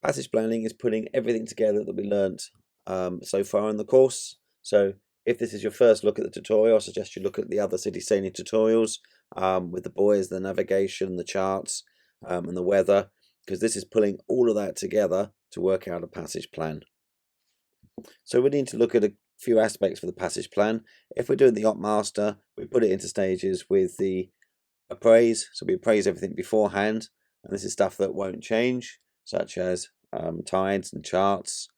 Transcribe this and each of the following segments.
Passage planning is putting everything together that we learnt so far in the course. So if this is your first look at the tutorial, I suggest you look at the other city sailing tutorials with the buoys, the navigation, the charts, and the weather, because this is pulling all of that together to work out a passage plan. So we need to look at a few aspects for the passage plan. If we're doing the Yacht Master, we put it into stages with the appraise. So we appraise everything beforehand, and this is stuff that won't change, such as tides and charts.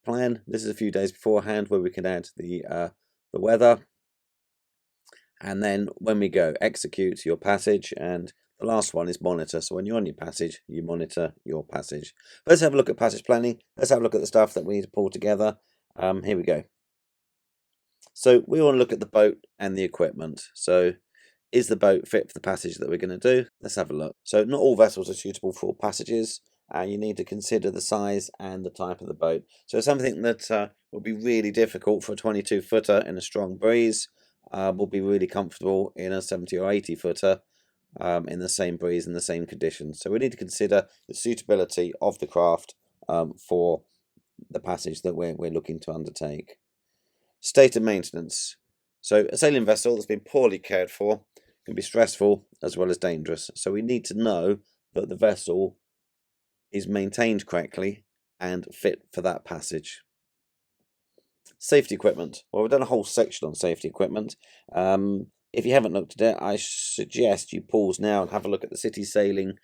Plan, this is a few days beforehand where we can add the weather. And then when we go, execute your passage, and the last one is monitor. So when you're on your passage, you monitor your passage. Let's have a look at passage planning. Let's have a look at the stuff that we need to pull together. Here we go. So we want to look at the boat and the equipment. So is the boat fit for the passage that we're going to do? Let's have a look. So not all vessels are suitable for passages. You need to consider the size and the type of the boat. So something that will be really difficult for a 22-footer in a strong breeze will be really comfortable in a 70 or 80-footer in the same breeze and the same conditions. So we need to consider the suitability of the craft for the passage that we're looking to undertake. State of maintenance. So a sailing vessel that's been poorly cared for can be stressful as well as dangerous. So we need to know that the vessel is maintained correctly and fit for that passage. Safety equipment. Well, we've done a whole section on safety equipment. If you haven't looked at it, I suggest you pause now and have a look at the city sailing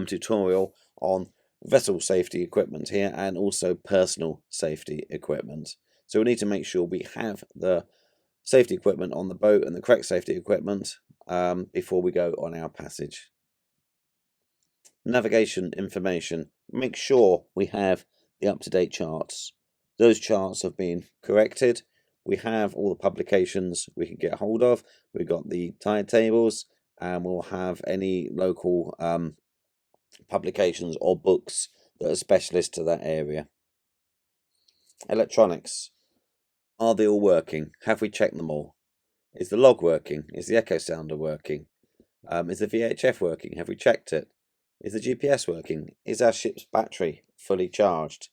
tutorial on vessel safety equipment here, and also personal safety equipment. So we need to make sure we have the safety equipment on the boat and the correct safety equipment before we go on our passage. Navigation information. Make sure we have the up-to-date charts. Those charts have been corrected. We have all the publications we can get hold of. We've got the tide tables, and we'll have any local publications or books that are specialist to that area. Electronics. Are they all working? Have we checked them all? Is the log working? Is the echo sounder working? Is the VHF working? Have we checked it? Is the GPS working? Is our ship's battery fully charged?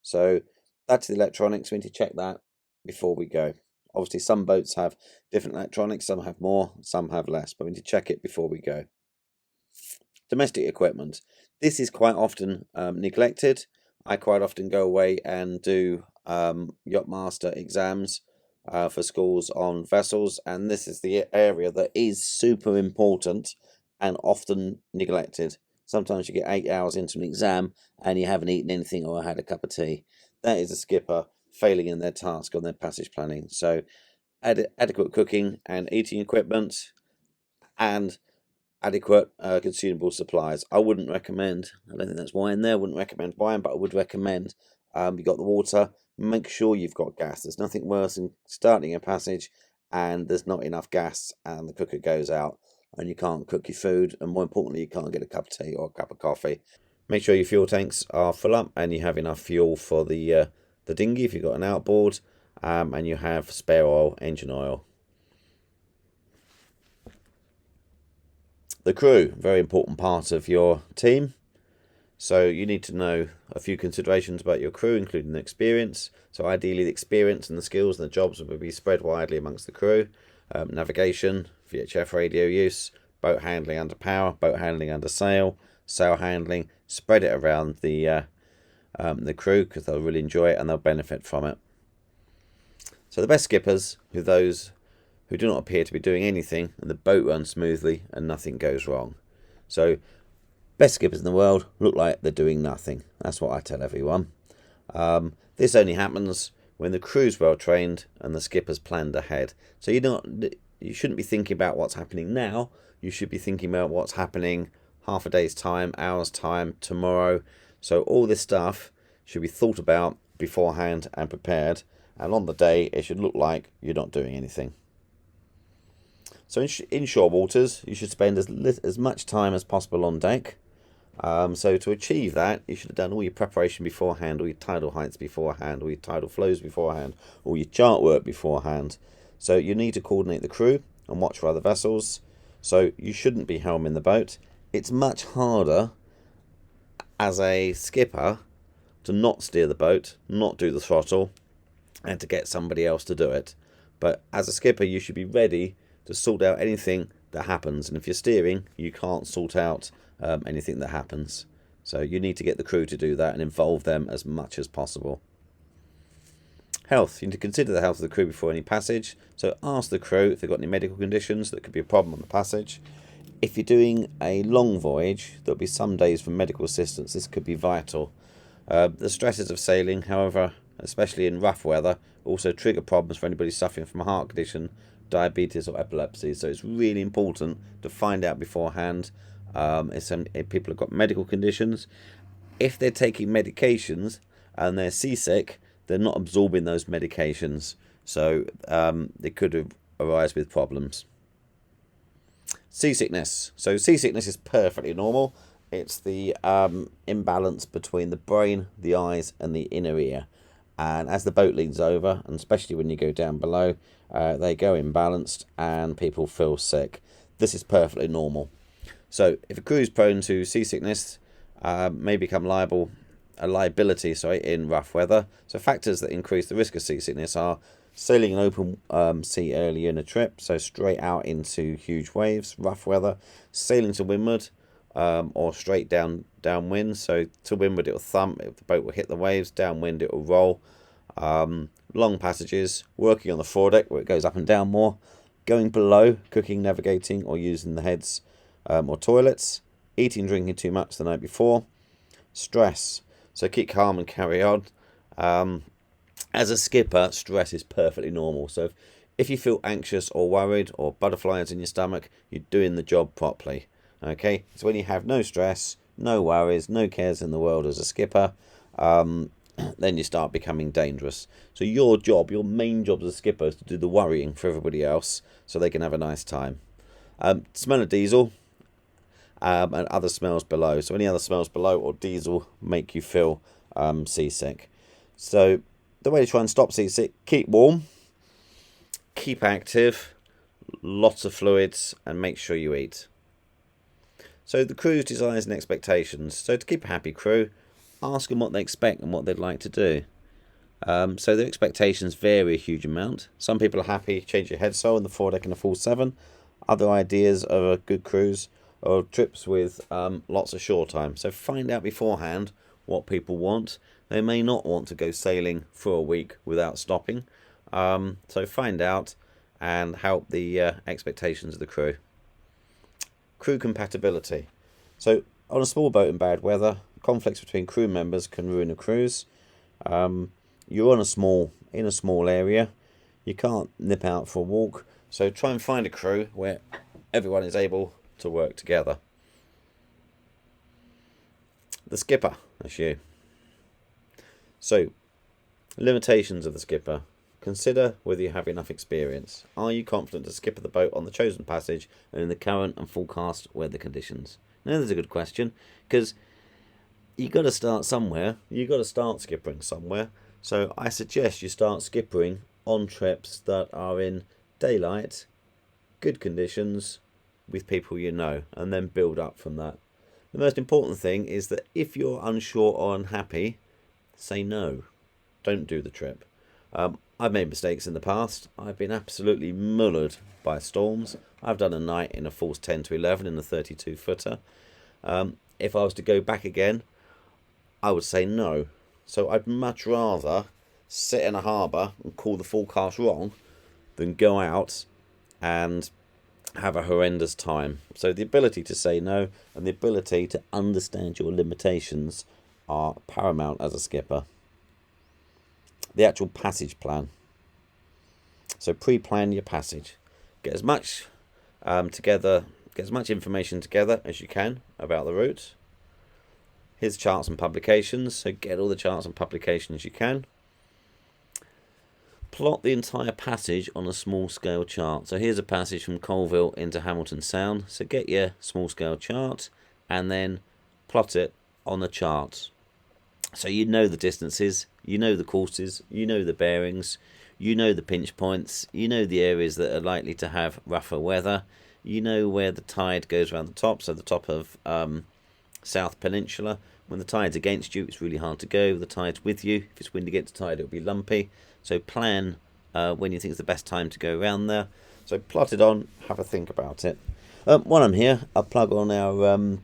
So that's the electronics. We need to check that before we go. Obviously, some boats have different electronics. Some have more, some have less. But we need to check it before we go. Domestic equipment. This is quite often neglected. I quite often go away and do Yacht Master exams for schools on vessels. And this is the area that is super important and often neglected. Sometimes you get 8 hours into an exam and you haven't eaten anything or had a cup of tea. That is a skipper failing in their task on their passage planning. So adequate cooking and eating equipment and adequate consumable supplies. I wouldn't recommend, I don't think that's wine there, I wouldn't recommend wine, but I would recommend you've got the water. Make sure you've got gas. There's nothing worse than starting a passage and there's not enough gas and the cooker goes out and you can't cook your food, and more importantly, you can't get a cup of tea or a cup of coffee. Make sure your fuel tanks are full up and you have enough fuel for the dinghy if you've got an outboard, and you have spare oil, engine oil. The crew, very important part of your team. So you need to know a few considerations about your crew, including the experience. So ideally the experience and the skills and the jobs will be spread widely amongst the crew. Navigation, VHF radio use, boat handling under power, boat handling under sail, sail handling. Spread it around the crew because they'll really enjoy it and they'll benefit from it. So the best skippers are those who do not appear to be doing anything and the boat runs smoothly and nothing goes wrong. So best skippers in the world look like they're doing nothing. That's what I tell everyone. This only happens when the crew's well trained and the skipper's planned ahead. So you shouldn't be thinking about what's happening now. You should be thinking about what's happening half a day's time, hour's time, tomorrow. So all this stuff should be thought about beforehand and prepared. And on the day, it should look like you're not doing anything. So in shore waters, you should spend as much time as possible on deck. So to achieve that, you should have done all your preparation beforehand, all your tidal heights beforehand, all your tidal flows beforehand, all your chart work beforehand. So you need to coordinate the crew and watch for other vessels. So you shouldn't be helming the boat. It's much harder as a skipper to not steer the boat, not do the throttle, and to get somebody else to do it. But as a skipper, you should be ready to sort out anything that happens. And if you're steering, you can't sort out anything that happens. So you need to get the crew to do that and involve them as much as possible. Health. You need to consider the health of the crew before any passage. So ask the crew if they've got any medical conditions that could be a problem on the passage. If you're doing a long voyage, there'll be some days for medical assistance. This could be vital. The stresses of sailing, however, especially in rough weather, also trigger problems for anybody suffering from a heart condition, diabetes or epilepsy. So it's really important to find out beforehand if people have got medical conditions. If they're taking medications and they're seasick, they're not absorbing those medications. So they could arise with problems. Seasickness. So seasickness is perfectly normal. It's the imbalance between the brain, the eyes and the inner ear. And as the boat leans over, and especially when you go down below, they go imbalanced and people feel sick. This is perfectly normal. So if a crew is prone to seasickness, may become a liability in rough weather. So factors that increase the risk of seasickness are sailing an open sea early in a trip, so straight out into huge waves, rough weather, sailing to windward, or straight downwind. So to windward it will thump, the boat will hit the waves, downwind it will roll. Long passages, working on the foredeck where it goes up and down more, going below, cooking, navigating or using the heads or toilets, eating, drinking too much the night before. Stress, so keep calm and carry on. As a skipper, stress is perfectly normal. So if you feel anxious or worried or butterflies in your stomach, you're doing the job properly. Okay, so when you have no stress, no worries, no cares in the world as a skipper, then you start becoming dangerous. So your main job as a skipper is to do the worrying for everybody else so they can have a nice time. Smell of diesel and other smells below. So any other smells below or diesel make you feel seasick. So the way to try and stop seasick, keep warm, keep active, lots of fluids, and make sure you eat. So the crew's desires and expectations. So to keep a happy crew, ask them what they expect and what they'd like to do. So their expectations vary a huge amount. Some people are happy change your head sail in the foredeck in a full 7. Other ideas of a good cruise or trips with lots of shore time. So find out beforehand what people want. They may not want to go sailing for a week without stopping. So find out and help the expectations of the crew. Crew compatibility. So on a small boat in bad weather, conflicts between crew members can ruin a cruise. You're in a small area. You can't nip out for a walk. So try and find a crew where everyone is able to work together. The skipper, that's you. So, limitations of the skipper. Consider whether you have enough experience. Are you confident to skipper the boat on the chosen passage and in the current and forecast weather conditions? Now, there's a good question, because you've got to start somewhere. You've got to start skippering somewhere. So I suggest you start skippering on trips that are in daylight, good conditions, with people you know, and then build up from that. The most important thing is that if you're unsure or unhappy, say no. Don't do the trip. I've made mistakes in the past. I've been absolutely mullered by storms. I've done a night in a force 10 to 11 in a 32 footer. If I was to go back again, I would say no. So I'd much rather sit in a harbour and call the forecast wrong than go out and have a horrendous time. So the ability to say no and the ability to understand your limitations are paramount as a skipper. The actual passage plan. So pre-plan your passage. Get as much information together as you can about the route. Here's charts and publications. So get all the charts and publications you can. Plot the entire passage on a small scale chart. So here's a passage from Colville into Hamilton Sound. So get your small scale chart and then plot it on the chart. So you know the distances, you know the courses, you know the bearings, you know the pinch points, you know the areas that are likely to have rougher weather, you know where the tide goes around the top, so the top of South Peninsula. When the tide's against you, it's really hard to go. If the tide's with you, if it's wind against tide, it'll be lumpy. So plan when you think is the best time to go around there. So plot it on, have a think about it. While I'm here, I'll plug on our...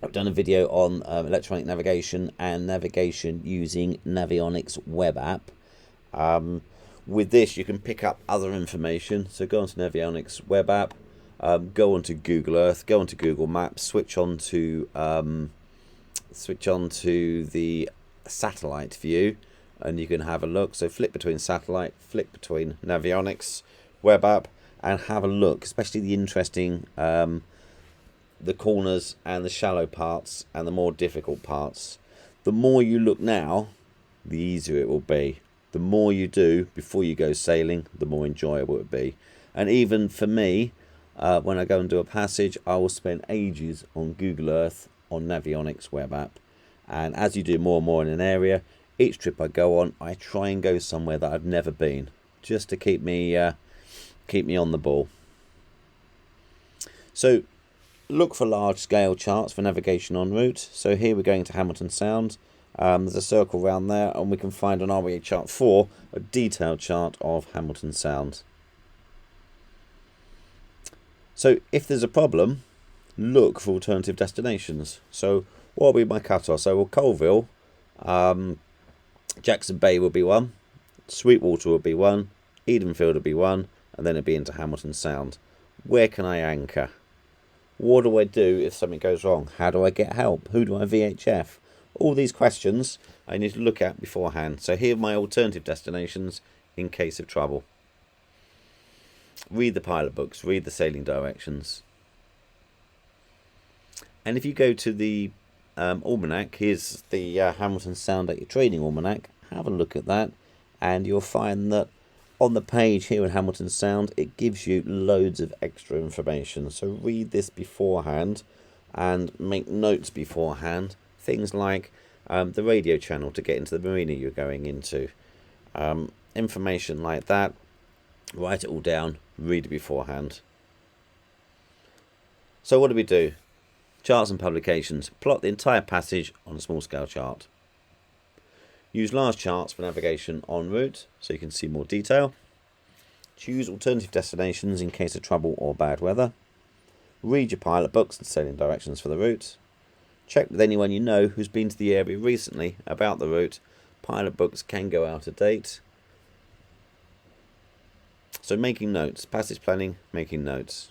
I've done a video on electronic navigation and navigation using Navionics web app. With this, you can pick up other information. So go onto Navionics web app, go onto Google Earth, go onto Google Maps, switch on to the satellite view, and you can have a look. So flip between satellite, flip between Navionics web app, and have a look, especially the interesting the corners and the shallow parts and the more difficult parts. The more you look now, the easier it will be. The more you do before you go sailing, the more enjoyable it will be. And even for me, when I go and do a passage, I will spend ages on Google Earth on Navionics web app. And as you do more and more in an area, each trip I go on, I try and go somewhere that I've never been, just to keep me on the ball. So look for large scale charts for navigation en route. So here we're going to Hamilton Sound. There's a circle around there, and we can find on RYA chart 4 a detailed chart of Hamilton Sound. So if there's a problem, look for alternative destinations. So what will be my cut-off? So Colville, Jackson Bay will be one, Sweetwater will be one, Edenfield will be one, and then it'll be into Hamilton Sound. Where can I anchor? What do I do if something goes wrong? How do I get help? Who do I VHF? All these questions I need to look at beforehand. So here are my alternative destinations in case of trouble. Read the pilot books, read the sailing directions. And if you go to the almanac, here's the Hamilton Sound at your training almanac. Have a look at that, and you'll find that on the page here in Hamilton Sound, it gives you loads of extra information. So read this beforehand and make notes beforehand. Things like the radio channel to get into the marina you're going into. Information like that. Write it all down. Read it beforehand. So what do we do? Charts and publications. Plot the entire passage on a small scale chart. Use large charts for navigation en route so you can see more detail. Choose alternative destinations in case of trouble or bad weather. Read your pilot books and sailing directions for the route. Check with anyone you know who's been to the area recently about the route. Pilot books can go out of date. So making notes, passage planning, making notes.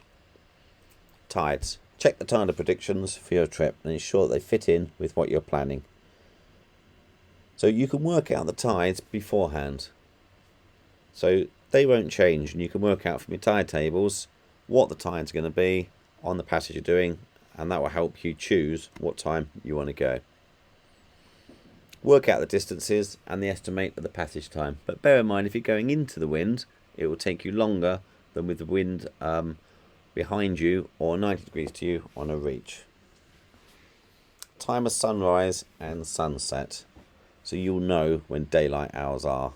Tides. Check the tidal predictions for your trip and ensure that they fit in with what you're planning. So you can work out the tides beforehand. So they won't change, and you can work out from your tide tables what the tide's going to be on the passage you're doing, and that will help you choose what time you want to go. Work out the distances and the estimate of the passage time. But bear in mind, if you're going into the wind, it will take you longer than with the wind behind you or 90 degrees to you on a reach. Time of sunrise and sunset. So you'll know when daylight hours are.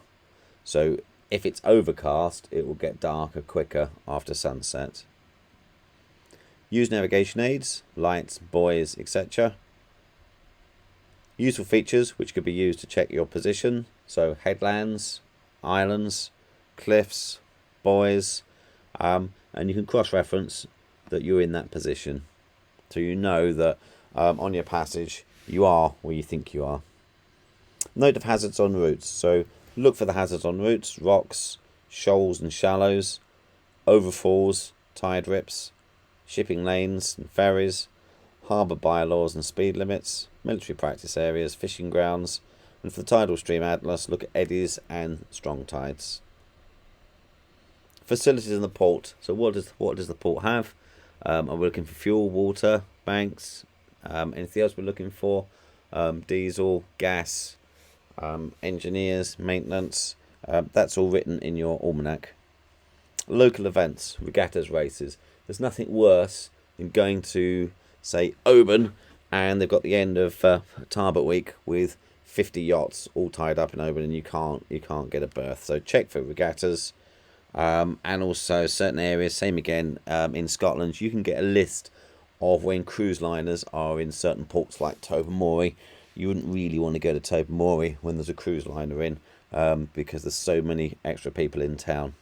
So if it's overcast, it will get darker quicker after sunset. Use navigation aids, lights, buoys, etc. Useful features which could be used to check your position. So headlands, islands, cliffs, buoys, and you can cross-reference that you're in that position. So you know that on your passage you are where you think you are. Note of hazards on routes. So look for the hazards on routes: rocks, shoals and shallows, overfalls, tide rips, shipping lanes and ferries, harbour bylaws and speed limits, military practice areas, fishing grounds, and for the tidal stream atlas, look at eddies and strong tides. Facilities in the port. So what does the port have? Are we looking for fuel, water, banks, anything else we're looking for? Diesel, gas, engineers, maintenance. That's all written in your almanac. Local events, regattas, races. There's nothing worse than going to, say, Oban, and they've got the end of Tarbert week with 50 yachts all tied up in Oban, and you can't get a berth. So check for regattas, and also certain areas. Same again in Scotland. You can get a list of when cruise liners are in certain ports like Tobermory. You wouldn't really want to go to Tobermory when there's a cruise liner in, because there's so many extra people in town.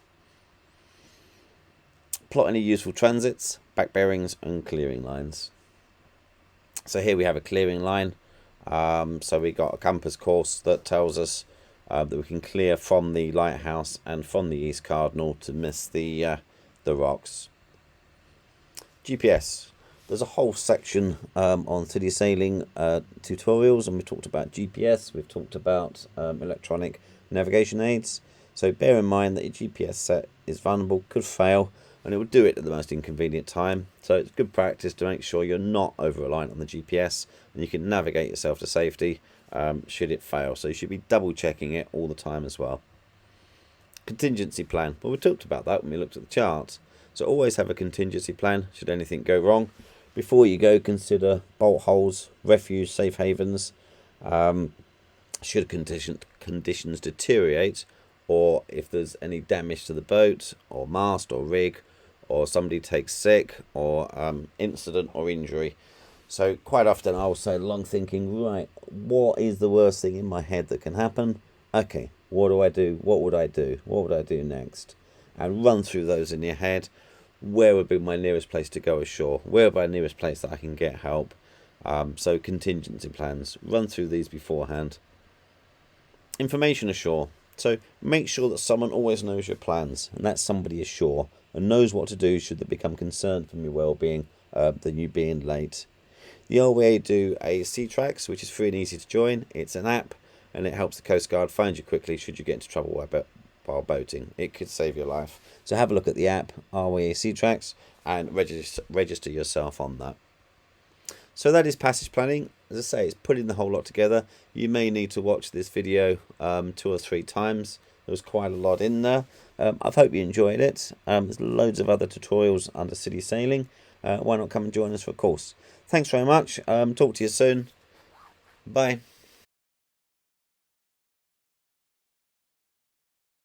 Plot any useful transits, back bearings and clearing lines. So here we have a clearing line. So we got a compass course that tells us that we can clear from the lighthouse and from the East Cardinal to miss the rocks. GPS. There's a whole section on city sailing tutorials, and we talked about GPS, we've talked about electronic navigation aids. So bear in mind that your GPS set is vulnerable, could fail, and it will do it at the most inconvenient time. So it's good practice to make sure you're not over reliant on the GPS, and you can navigate yourself to safety should it fail. So you should be double checking it all the time as well. Contingency plan. Well, we talked about that when we looked at the chart. So always have a contingency plan should anything go wrong. Before you go, consider bolt holes, refuge, safe havens. Should conditions deteriorate, or if there's any damage to the boat or mast or rig, or somebody takes sick, or incident or injury. So quite often I'll say along thinking, right, what is the worst thing in my head that can happen? Okay, what do I do? What would I do? What would I do next? And run through those in your head. Where would be my nearest place to go ashore? Where would be my nearest place that I can get help? So contingency plans. Run through these beforehand. Information ashore. So make sure that someone always knows your plans, and that somebody ashore, and knows what to do should they become concerned for your well-being, than you being late. The RYA do a Sea Tracks, which is free and easy to join. It's an app, and it helps the Coast Guard find you quickly should you get into trouble while boating. It could save your life. So have a look at the app, RYA Sea Tracks, and register yourself on that. So that is passage planning. As I say, it's putting the whole lot together. You may need to watch this video 2 or 3 times. There was quite a lot in there. I hope you enjoyed it. There's loads of other tutorials under city sailing. Why not come and join us for a course? Thanks very much. Talk to you soon. Bye.